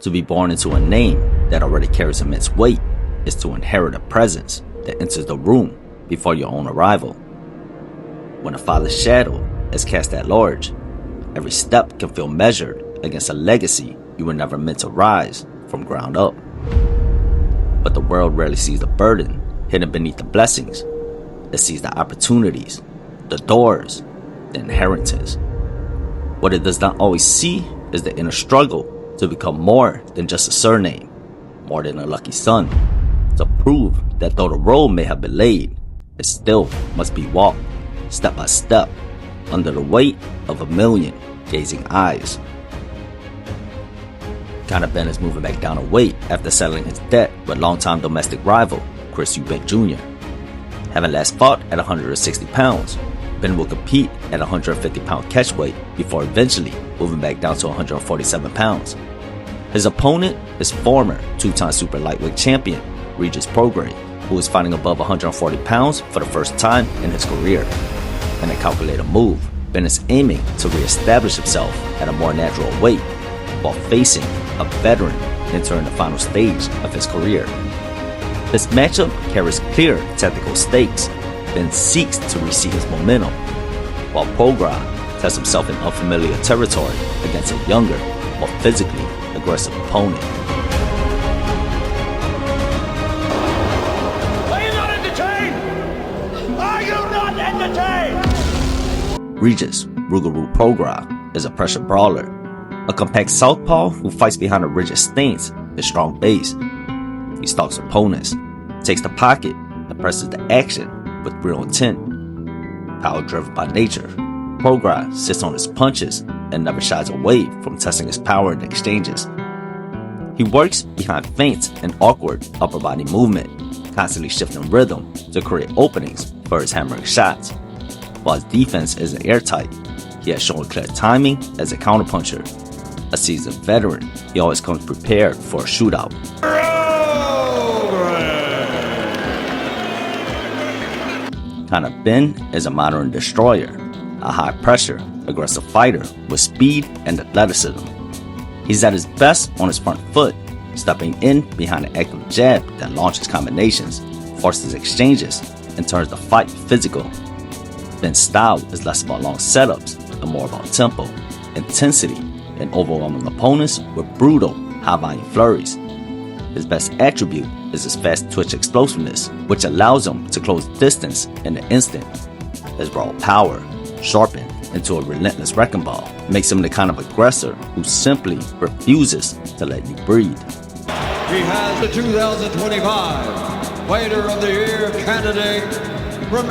To be born into a name that already carries immense weight is to inherit a presence that enters the room before your own arrival. When a father's shadow is cast at large, every step can feel measured against a legacy you were never meant to rise from ground up. But the world rarely sees the burden hidden beneath the blessings. It sees the opportunities, the doors, the inheritance. What it does not always see is the inner struggle to become more than just a surname, more than a lucky son, to prove that though the road may have been laid, it still must be walked, step by step, under the weight of a million gazing eyes. Conor Benn is moving back down a weight after settling his debt with longtime domestic rival Chris Eubank Jr. Having last fought at 160 pounds, Benn will compete at 150-pound catchweight before eventually moving back down to 147 pounds. His opponent is former two-time super lightweight champion Regis Prograis, who is fighting above 140 pounds for the first time in his career. In a calculated move, Benn is aiming to reestablish himself at a more natural weight while facing a veteran entering the final stage of his career. This matchup carries clear technical stakes. Benn seeks to reseed his momentum, while Prograis tests himself in unfamiliar territory against a younger, more physically aggressive opponent. Are you not entertained? Are you not entertained? Regis Prograis is a pressure brawler, a compact southpaw who fights behind a rigid stance and strong base. He stalks opponents, takes the pocket, and presses the action with real intent. Power-driven by nature, Prograis sits on his punches and never shies away from testing his power in exchanges. He works behind feints and awkward upper body movement, constantly shifting rhythm to create openings for his hammering shots. While his defense isn't airtight, he has shown clear timing as a counterpuncher. A seasoned veteran, he always comes prepared for a shootout. Conor Benn is a modern destroyer, a high-pressure, aggressive fighter with speed and athleticism. He's at his best on his front foot, stepping in behind an active jab that launches combinations, forces exchanges, and turns the fight physical. Benn's style is less about long setups and more about tempo, intensity, and overwhelming opponents with brutal, high-volume flurries. His best attribute is his fast twitch explosiveness, which allows him to close distance in an instant. His raw power, sharpened into a relentless wrecking ball, makes him the kind of aggressor who simply refuses to let you breathe. He has the 2025 Fighter of the Year candidate from...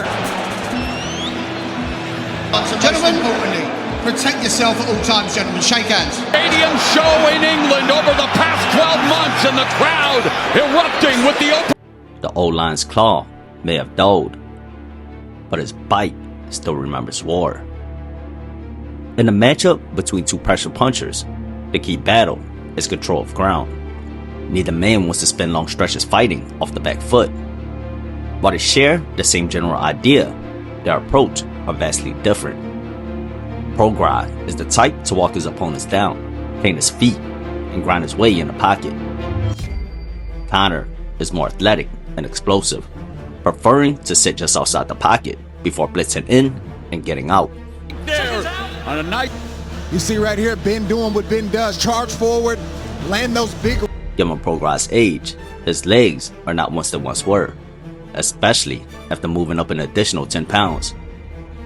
Gentlemen, protect yourself at all times, gentlemen. Shake hands. Stadium show in England over the past 12 months, and the crowd erupting with the open. The old lion's claw may have dulled, but his bite still remembers war. In a matchup between two pressure punchers, the key battle is control of ground. Neither man wants to spend long stretches fighting off the back foot. While they share the same general idea, their approach are vastly different. Prograis is the type to walk his opponents down, paint his feet, and grind his way in the pocket. Conor is more athletic and explosive, preferring to sit just outside the pocket before blitzing in and getting out. There on a night. You see right here, Ben doing what Ben does. Charge forward, land those big... Given Prograis' age, his legs are not what they once were, especially after moving up an additional 10 pounds.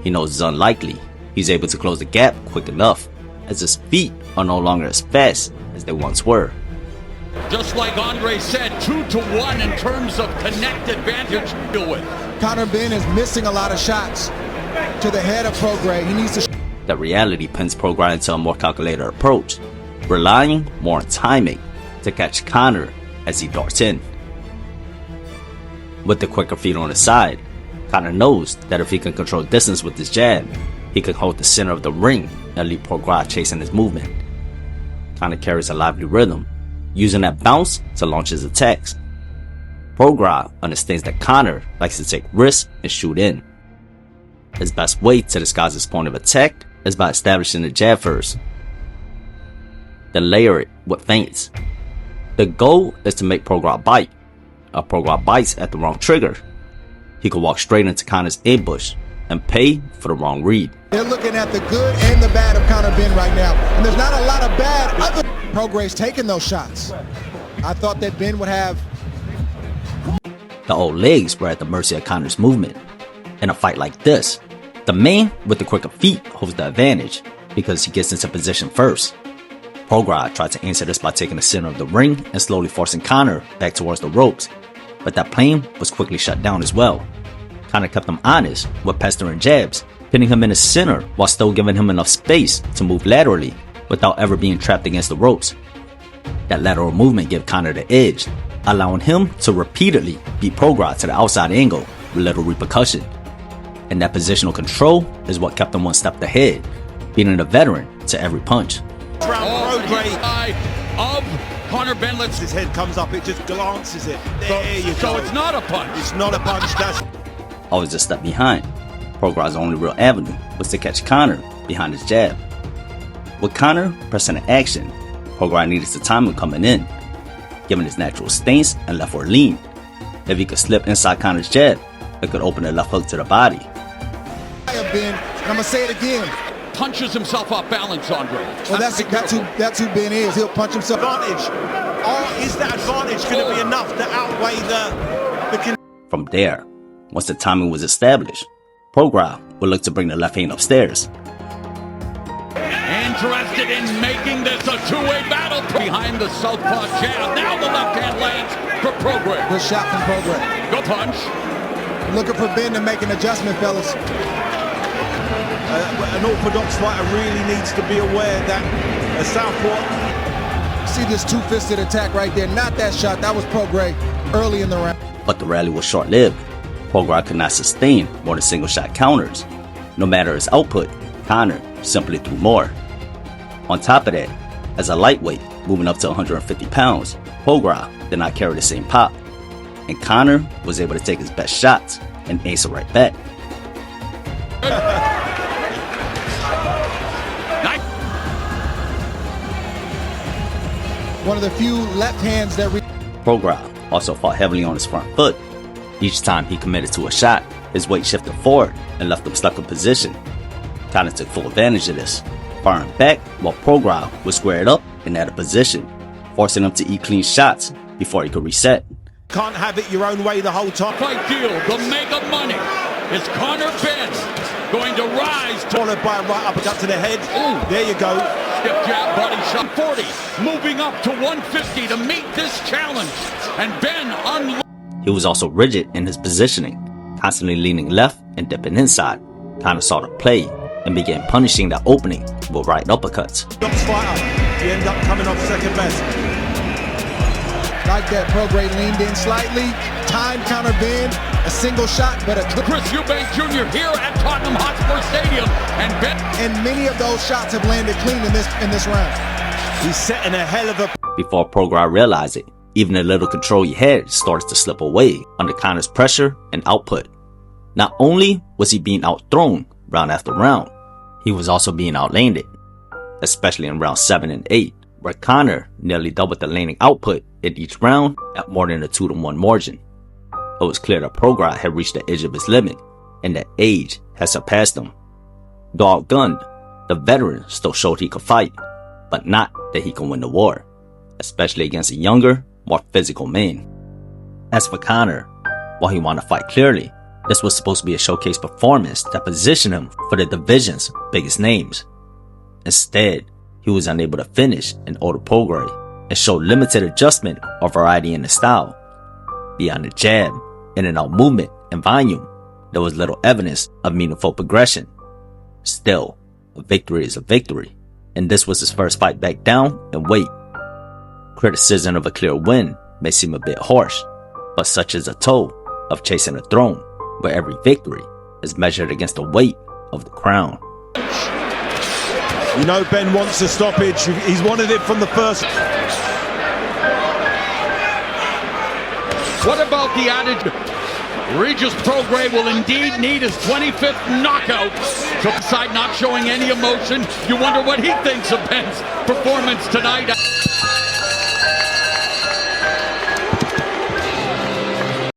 He knows it's unlikely he's able to close the gap quick enough, as his feet are no longer as fast as they once were. Just like Andre said, 2-to-1 in terms of connect advantage to deal with. Conor Benn is missing a lot of shots to the head of Prograis. He needs to... The reality pins Prograis into a more calculated approach, relying more on timing to catch Conor as he darts in. With the quicker feet on his side, Conor knows that if he can control distance with his jab, he can hold the center of the ring and leave Prograis chasing his movement. Conor carries a lively rhythm, using that bounce to launch his attacks. Prograis understands that Conor likes to take risks and shoot in. His best way to disguise his point of attack is by establishing the jab first. then layer it with feints. The goal is to make Prograis bite. If Prograis bites at the wrong trigger, he could walk straight into Conor's ambush and pay for the wrong read. They're looking at the good and the bad of Conor Benn right now, and there's not a lot of bad other. Prograis taking those shots. I thought that Benn would have. The old legs were at the mercy of Conor's movement. In a fight like this, the man with the quicker feet holds the advantage because he gets into position first. Prograis tried to answer this by taking the center of the ring and slowly forcing Conor back towards the ropes, but that plan was quickly shut down as well. Conor kept him honest with pestering jabs, pinning him in the center while still giving him enough space to move laterally without ever being trapped against the ropes. That lateral movement gave Conor the edge, allowing him to repeatedly beat Prograis to the outside angle with little repercussion. And that positional control is what kept him one step ahead, beating the veteran to every punch. Of Conor Benn. His head comes up, it just glances it. There you go. So it's not a punch. It's not a punch. That's Always a step behind. Prograis' only real avenue was to catch Conor behind his jab. With Conor pressing the action, Prograis needed the timing coming in, given his natural stance and leftward lean. If he could slip inside Conor's jab, it could open a left hook to the body. Ben, I'm gonna say it again. Punches himself off balance, Andre. Well, that's who Ben is. He'll punch himself. advantage. Or is that advantage going to be enough to outweigh the From there, once the timing was established, Prograis would look to bring the left hand upstairs. Interested in making this a two-way battle. Behind the southpaw jab. Now the left hand lands for Prograis. Good shot from Prograis. Go punch. Looking for Ben to make an adjustment, fellas. an orthodox fighter really needs to be aware that a southpaw. See this two-fisted attack right there. Not that shot. That was Prograis early in the round. But the rally was short-lived. Prograis could not sustain more than single-shot counters. No matter his output, Conor simply threw more. On top of that, as a lightweight moving up to 150 pounds, Prograis did not carry the same pop, and Conor was able to take his best shots and answer right back. One of the few left hands that Prograis also fought heavily on his front foot. Each time he committed to a shot, his weight shifted forward and left him stuck in position. Conor took full advantage of this, firing back while Prograis was squared up and out of position, forcing him to eat clean shots before he could reset. Can't have it your own way the whole time. Fight deal, the mega money. Is Conor Benn going to rise? Followed by a right uppercut to the head. Ooh. There you go. Stiff jab, body shot. 40, moving up to 150 to meet this challenge. And Benn He was also rigid in his positioning, constantly leaning left and dipping inside. Conor saw the play and began punishing that opening with right uppercuts. Fighter, he ended up coming off second best. Like that, Prograis leaned in slightly, timed Conor Benn, a single shot, but a Chris Eubank Jr. here at Tottenham Hotspur Stadium, and many of those shots have landed clean in this round. He's setting a hell of a. Before Prograis realized it, even the little control he had started to slip away under Conor's pressure and output. Not only was he being outthrown round after round, he was also being outlanded, especially in round 7 and 8, where Conor nearly doubled the landing output in each round at more than a 2-1 margin. It was clear that Prograis had reached the edge of his limit, and that age had surpassed him. Though outgunned, the veteran still showed he could fight, but not that he could win the war, especially against a younger, more physical man. As for Conor, while he wanted to fight clearly, this was supposed to be a showcase performance that positioned him for the division's biggest names. Instead, he was unable to finish an older Prograis and showed limited adjustment or variety in the style. Beyond the jab, in and out movement, and volume, there was little evidence of meaningful progression. Still, a victory is a victory, and this was his first fight back down in weight. Criticism of a clear win may seem a bit harsh, but such is the toll of chasing a throne, where every victory is measured against the weight of the crown. You know Ben wants a stoppage. He's wanted it from the first. What about the attitude? Regis Prograis will indeed need his 25th knockout. So beside not showing any emotion, you wonder what he thinks of Benn's performance tonight.